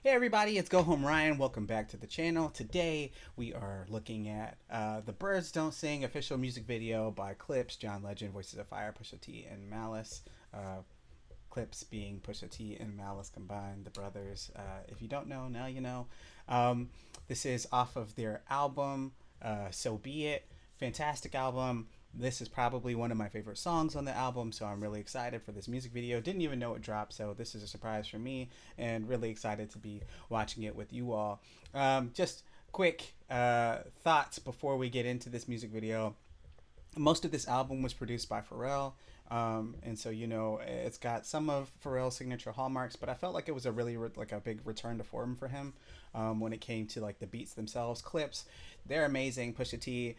Hey everybody, it's Go Home Ryan. Welcome back to the channel. Today we are looking at the Birds Don't Sing official music video by Clipse, John Legend, Voices of Fire, Pusha T, and Malice. Clipse being Pusha T and Malice combined, the brothers. If you don't know, now you know. This is off of their album, So Be It. Fantastic album. This is probably one of my favorite songs on the album, so I'm really excited for this music video. Didn't even know it dropped, so this is a surprise for me, and really excited to be watching it with you all. Just quick thoughts before we get into this music video. Most of this album was produced by Pharrell. And so, it's got some of Pharrell's signature hallmarks, but I felt like it was a really like a big return to form for him when it came to like the beats themselves. Clips, they're amazing. Pusha T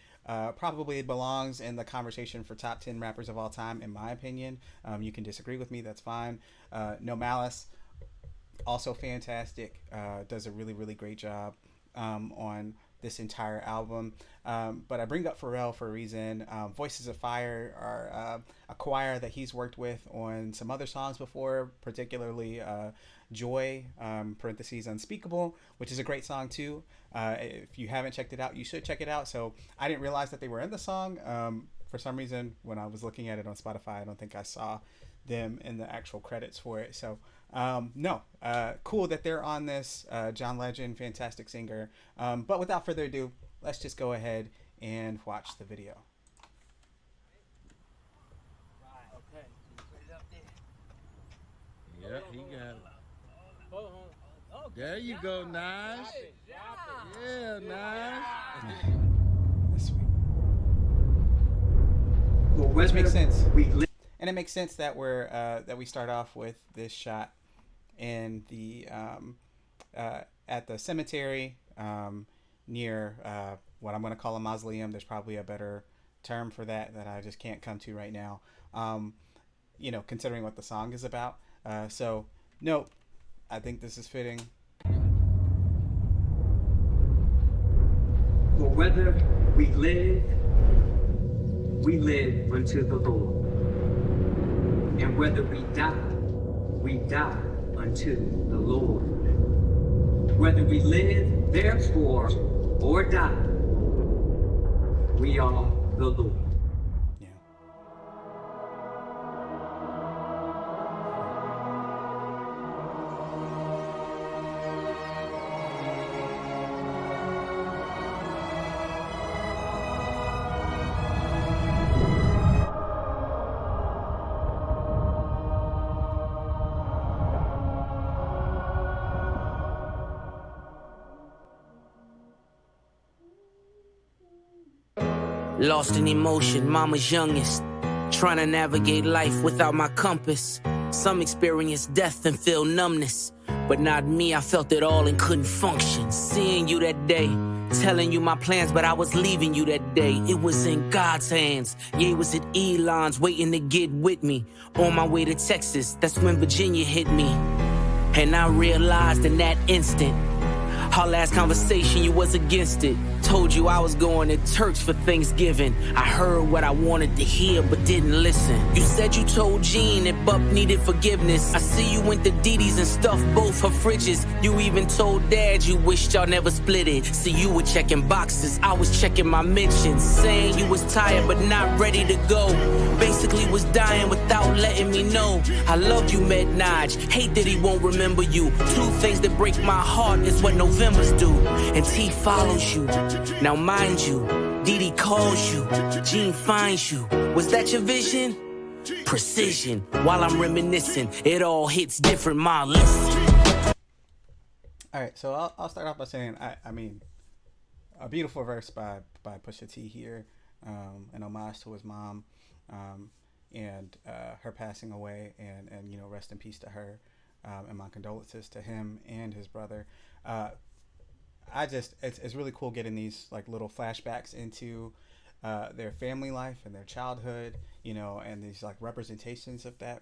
probably belongs in the conversation for top 10 rappers of all time, in my opinion. You can disagree with me, that's fine. No Malice, also fantastic. Does a really great job on this entire album. But I bring up Pharrell for a reason. Voices of Fire are a choir that he's worked with on some other songs before, particularly Joy, parentheses Unspeakable, which is a great song too. If you haven't checked it out, you should check it out. So I didn't realize that they were in the song. For some reason, when I was looking at it on Spotify, I don't think I saw them in the actual credits for it. So no, cool that they're on this. John Legend, fantastic singer. But without further ado, let's just go ahead and watch the video. Yep, he got it. There you go, Nice. Yeah, Nice. That's sweet. Which makes sense. And it makes sense that we start off with this shot in the at the cemetery near what I'm going to call a mausoleum. There's probably a better term for that I just can't come to right now. Considering what the song is about. So no, I think this is fitting. For whether we live unto the Lord. And whether we die unto the Lord. Whether we live, therefore, or die, we are the Lord. Yeah. Lost in emotion, mama's youngest. Trying to navigate life without my compass. Some experience death and feel numbness. But not me, I felt it all and couldn't function. Seeing you that day, telling you my plans, but I was leaving you that day. It was in God's hands. Yeah, it was at Elon's waiting to get with me. On my way to Texas, that's when Virginia hit me. And I realized in that instant, our last conversation, you was against it. Told you I was going to church for Thanksgiving. I heard what I wanted to hear, but didn't listen. You said you told Jean that Buck needed forgiveness. I see you went to Didi's and stuffed both her fridges. You even told Dad you wished y'all never split it. See, you were checking boxes, I was checking my mentions. Saying you was tired but not ready to go. Basically was dying without letting me know. I loved you, Med Naj. Hate that he won't remember you. Two things that break my heart is what November's do. And T follows you. Now mind you, Didi calls you, Jean finds you. Was that your vision? Precision. While I'm reminiscing, it all hits different, Malice. All right, so I'll start off by saying I mean a beautiful verse by Pusha T here, an homage to his mom, and her passing away, and rest in peace to her, and my condolences to him and his brother. It's really cool getting these like little flashbacks into their family life and their childhood, and these like representations of that.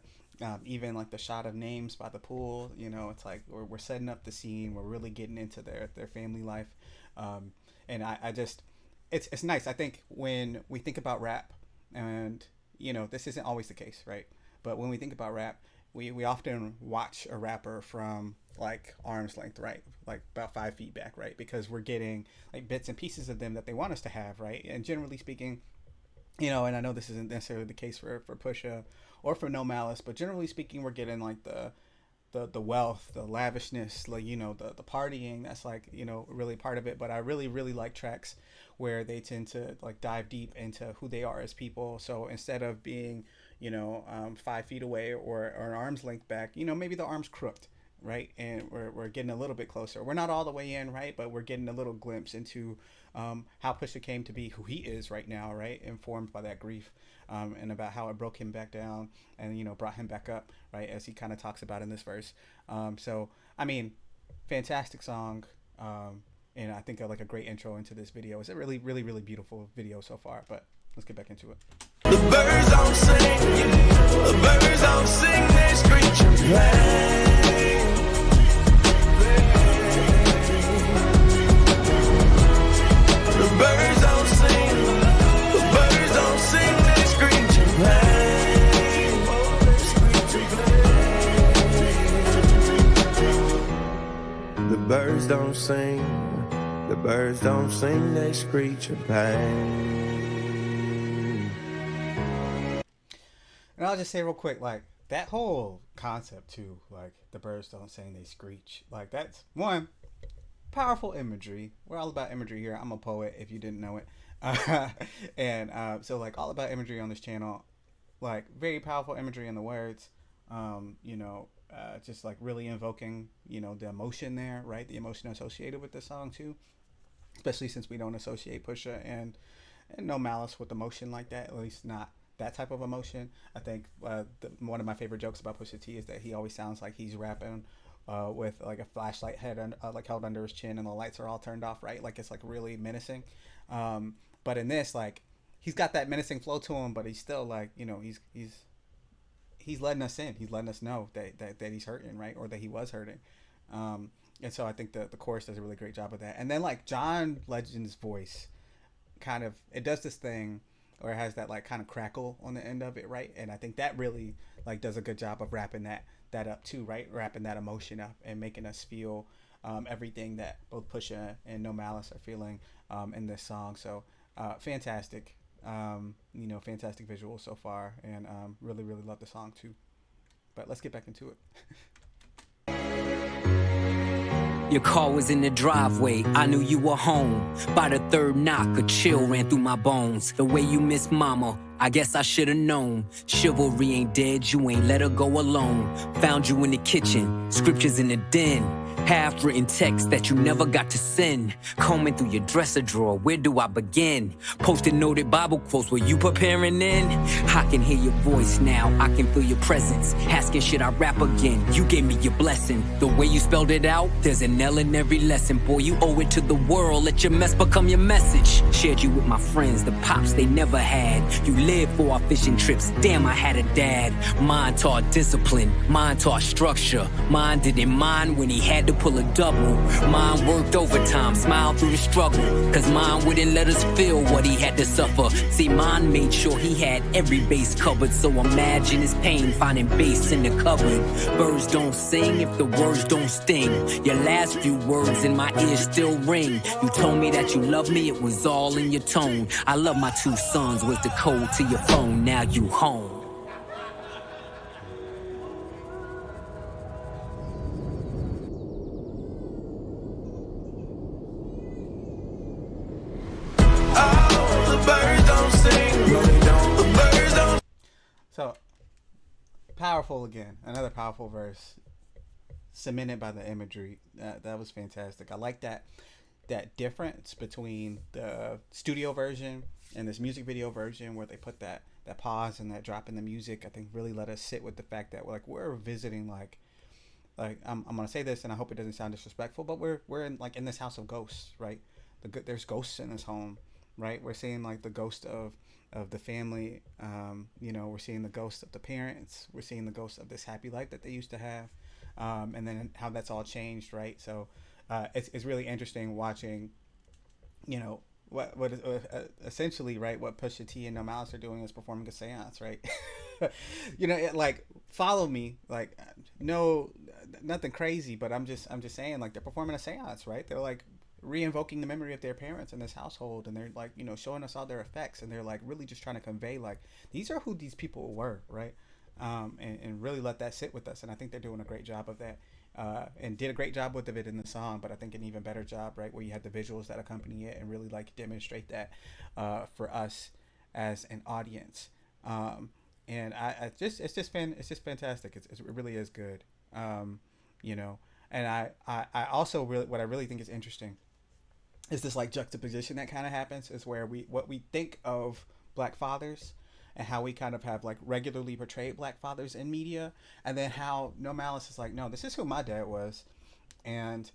Even like the shot of names by the pool, it's like we're setting up the scene. We're really getting into their family life, and I just it's nice. I think when we think about rap, and this isn't always the case, right? But when we think about rap, we often watch a rapper from like arm's length, right? Like about 5 feet back, right? Because we're getting like bits and pieces of them that they want us to have, right? And generally speaking, and I know this isn't necessarily the case for Pusha or for No Malice, but generally speaking, we're getting like the wealth, the lavishness, like the partying. That's like really part of it. But I really like tracks where they tend to like dive deep into who they are as people. So instead of being 5 feet away or an arm's length back, maybe the arm's crooked, right? And we're getting a little bit closer. We're not all the way in, right? But we're getting a little glimpse into how Pusha came to be who he is right now, right? Informed by that grief, and about how it broke him back down and brought him back up, right? As he kind of talks about in this verse. So I mean, fantastic song, and I think like a great intro into this video. It's a really beautiful video so far. But let's get back into it. The birds don't sing, the birds don't sing, they screech and play. The birds don't sing, the birds don't sing, they screech and play. The birds don't sing, the birds don't sing, they screech and play. And I'll just say real quick, like that whole concept too, like the birds don't sing, they screech. Like that's one powerful imagery. We're all about imagery here. I'm a poet, if you didn't know it, and so like all about imagery on this channel. Like very powerful imagery in the words. Just like really invoking, the emotion there, right? The emotion associated with the song too, especially since we don't associate Pusha and No Malice with emotion like that, at least not that type of emotion. I think one of my favorite jokes about Pusha T is that he always sounds like he's rapping with like a flashlight like held under his chin and the lights are all turned off, right? Like it's like really menacing. But in this, like he's got that menacing flow to him, but he's still like he's letting us in. He's letting us know that he's hurting, right? Or that he was hurting. And so I think the chorus does a really great job of that. And then like John Legend's voice kind of, it does this thing or it has that like kind of crackle on the end of it, right? And I think that really like does a good job of wrapping that up too, right? Wrapping that emotion up and making us feel everything that both Pusha and No Malice are feeling in this song. So fantastic, fantastic visuals so far, and really love the song too. But let's get back into it. Your car was in the driveway, I knew you were home. By the third knock, a chill ran through my bones. The way you miss mama, I guess I should've known. Chivalry ain't dead, you ain't let her go alone. Found you in the kitchen, scriptures in the den. Half-written text that you never got to send. Combing through your dresser drawer, where do I begin? Posted noted Bible quotes, were you preparing in? I can hear your voice now, I can feel your presence. Asking should I rap again, you gave me your blessing. The way you spelled it out, there's an L in every lesson. Boy, you owe it to the world, let your mess become your message. Shared you with my friends, the pops they never had. You lived for our fishing trips, damn I had a dad. Mine taught discipline, mine taught structure. Mine didn't mind when he had to pull a double. Mine worked overtime, smiled through the struggle. Cause mine wouldn't let us feel what he had to suffer. See, mine made sure he had every base covered. So imagine his pain finding bass in the cupboard. Birds don't sing if the words don't sting. Your last few words in my ears still ring. You told me that you love me, it was all in your tone. I love my 2 sons was the code to your phone. Now you home. So powerful again, another powerful verse, cemented by the imagery. That was fantastic. I like that difference between the studio version and this music video version, where they put that pause and that drop in the music. I think really let us sit with the fact that we're visiting like I'm gonna say this and I hope it doesn't sound disrespectful, but we're in this house of ghosts, right? There's ghosts in this home, right? We're seeing like the ghost of the family. We're seeing the ghost of the parents. We're seeing the ghost of this happy life that they used to have, and then how that's all changed, right? So it's really interesting watching, what essentially, right, what Pusha T and No Malice are doing is performing a seance, right? you know, like follow me, like no, nothing crazy, but I'm just saying, like they're performing a seance, right? They're like re-invoking the memory of their parents in this household, and they're like, you know, showing us all their effects, and they're like really just trying to convey like these are who these people were, right? And really let that sit with us, and I think they're doing a great job of that. And did a great job with it in the song, but I think an even better job, right, where you have the visuals that accompany it and really like demonstrate that for us as an audience. And it's just fantastic. It really is good. You know, and I also really, what I really think is interesting is this like juxtaposition that kind of happens, is where what we think of black fathers and how we kind of have like regularly portrayed black fathers in media, and then how No Malice is like, no, this is who my dad was, and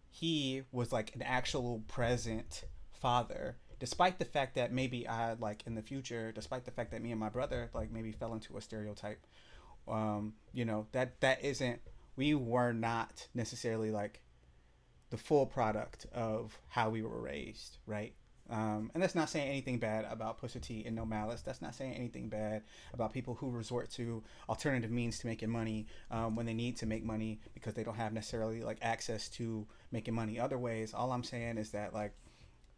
he was like an actual present father, despite the fact that maybe I like in the future, despite the fact that me and my brother like maybe fell into a stereotype, you know, that isn't, we were not necessarily like the full product of how we were raised, right? And that's not saying anything bad about Pusha T and No Malice. That's not saying anything bad about people who resort to alternative means to making money when they need to make money because they don't have necessarily like access to making money other ways. All I'm saying is that like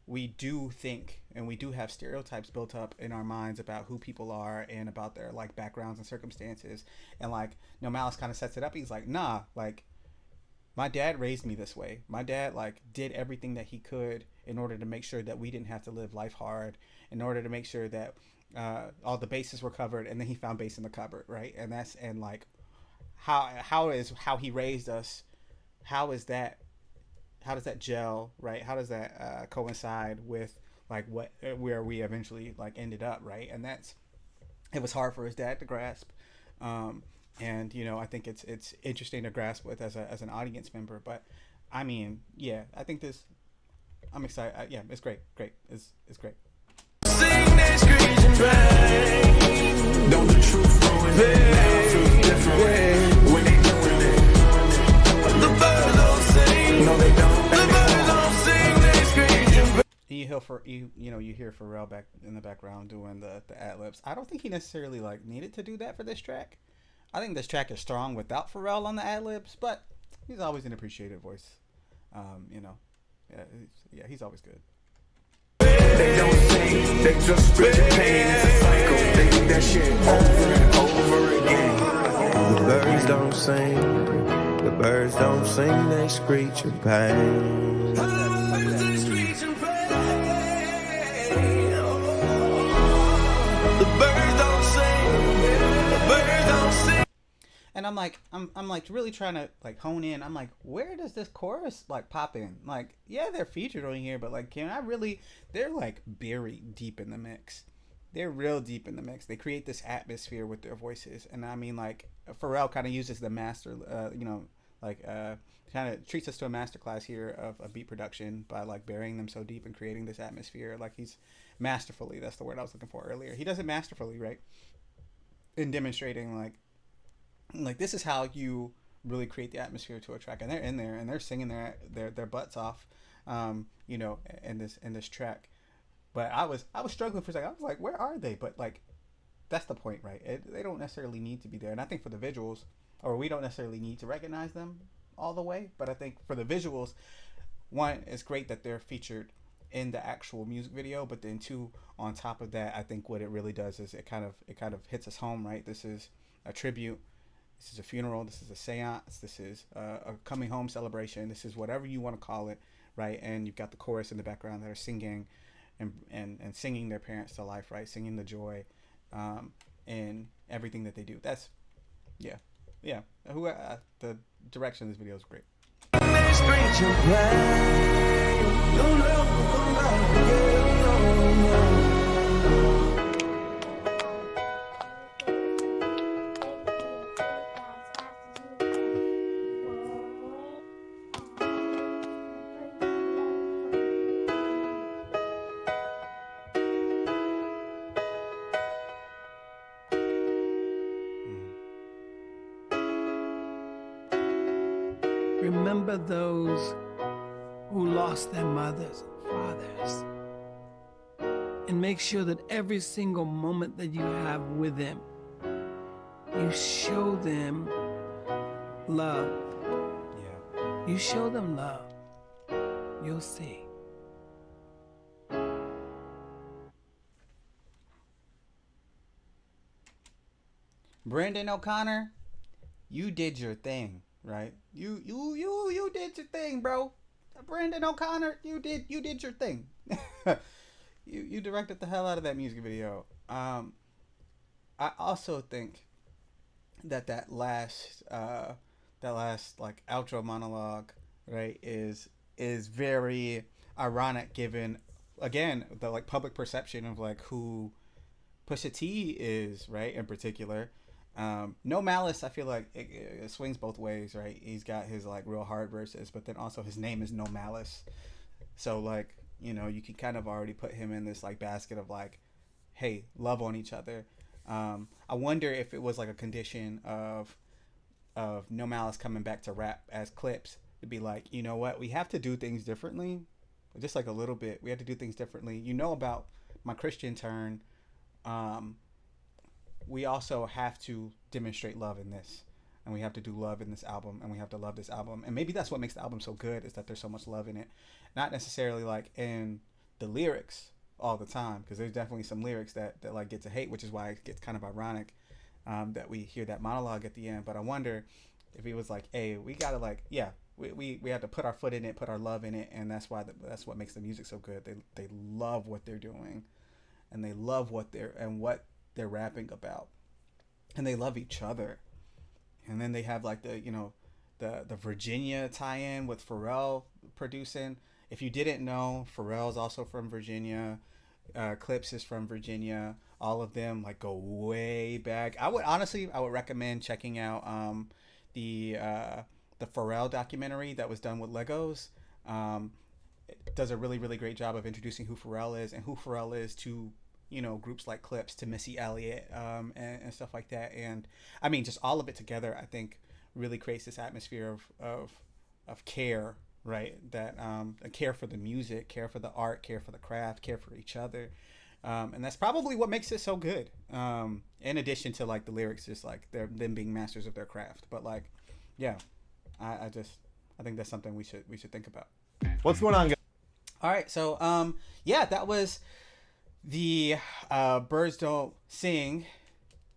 we do think and we do have stereotypes built up in our minds about who people are and about their like backgrounds and circumstances. And like No Malice kind of sets it up. He's like, nah, like my dad raised me this way. My dad like did everything that he could in order to make sure that we didn't have to live life hard, in order to make sure that all the bases were covered, and then he found base in the cupboard, right? And that's, and like how he raised us, how does that gel, right? How does that coincide with like where we eventually like ended up, right? And it was hard for his dad to grasp. And you know, I think it's interesting to grasp with as an audience member. But I mean, yeah, I think I'm excited. Yeah, it's great. It's great. Sing this Christian pain. Don't the truth ruin it? Now it feels different when they doing it. The birds don't sing. No, they don't. The birds don't sing this Christian pain. You hear Pharrell back in the background doing the ad-libs. I don't think he necessarily like needed to do that for this track. I think this track is strong without Pharrell on the ad-libs, but he's always an appreciated voice. You know, yeah, he's always good. They don't sing, they just spit the pain. It's a cycle, they do that shit over and over again. The birds don't sing, the birds don't sing, they screech in pain. They screech in pain. The birds don't sing, the birds don't sing. And I'm like really trying to like hone in. I'm like, where does this chorus like pop in? Like, yeah, they're featured on here, but like, can I really? They're like buried deep in the mix. They're real deep in the mix. They create this atmosphere with their voices, and I mean, like Pharrell kind of uses the master, you know, like kind of treats us to a masterclass here of beat production by like burying them so deep and creating this atmosphere. Like he's masterfully. That's the word I was looking for earlier. He does it masterfully, right? In demonstrating like this is how you really create the atmosphere to a track, and they're in there and they're singing their butts off, you know, in this track. But I was struggling for a second. I was like, where are they? But like, that's the point, right? They don't necessarily need to be there. And I think for the visuals, or we don't necessarily need to recognize them all the way. But I think for the visuals, one, it's great that they're featured in the actual music video. But then two, on top of that, I think what it really does is it kind of hits us home, right? This is a tribute. This is a funeral. This is a seance. This is a coming home celebration. This is whatever you want to call it, right? And you've got the chorus in the background that are singing and singing their parents to life, right? Singing the joy in everything that they do. That's, yeah. The direction of this video is great. Remember those who lost their mothers and fathers, and make sure that every single moment that you have with them you show them love. Yeah. You show them love, you'll see. Brendan O'Connor, you did your thing, right? You did your thing, bro. Brendan O'Connor, you did your thing. you directed the hell out of that music video. I also think that last like outro monologue, right, is very ironic given again the like public perception of like who Pusha T is, right, in particular. No Malice, I feel like it swings both ways, right? He's got his like real hard verses, but then also his name is No Malice, so like you can kind of already put him in this like basket of like, hey, love on each other. I wonder if it was like a condition of No Malice coming back to rap as Clipse to be like, you know what, we have to do things differently, just like a little bit. We have to do things differently. About my Christian turn. We also have to demonstrate love in this, and we have to do love in this album, and we have to love this album, and maybe that's what makes the album so good, is that there's so much love in it, not necessarily like in the lyrics all the time, because there's definitely some lyrics that like get to hate, which is why it gets kind of ironic that we hear that monologue at the end. But I wonder if he was like, hey, we gotta like, yeah, we have to put our foot in it, put our love in it, and that's why that's what makes the music so good. They love what they're doing, and they love what they're rapping about, and they love each other. And then they have like the Virginia tie-in with Pharrell producing. If you didn't know, Pharrell's also from Virginia. Clipse is from Virginia. All of them like go way back. I would recommend checking out the Pharrell documentary that was done with Legos. It does a really, really great job of introducing who Pharrell is and who Pharrell is to groups like Clipse, to Missy Elliott, and stuff like that. And I mean, just all of it together, I think really creates this atmosphere of care, right? That care for the music, care for the art, care for the craft, care for each other. And that's probably what makes it so good. In addition to like the lyrics, just like them being masters of their craft. But like, yeah, I think that's something we should think about. What's going on, guys? All right, so yeah, that was the Birds Don't Sing,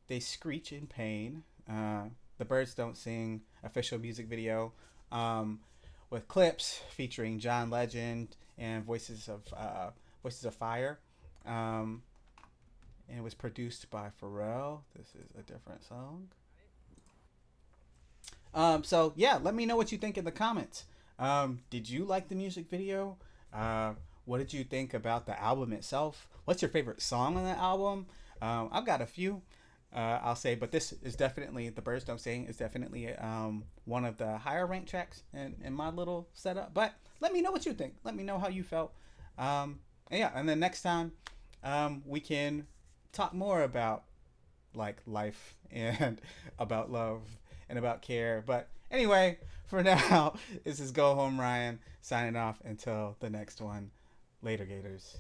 They Screech in Pain. The Birds Don't Sing official music video with Clipse featuring John Legend and Voices of Fire. And it was produced by Pharrell. This is a different song. So yeah, let me know what you think in the comments. Did you like the music video? What did you think about the album itself? What's your favorite song on the album? I've got a few, I'll say, but this is definitely, The Birds Don't Sing is definitely one of the higher ranked tracks in my little setup. But let me know what you think. Let me know how you felt. And yeah, and then next time we can talk more about like life and about love and about care. But anyway, for now, this is Go Home Ryan signing off until the next one. Later, Gators.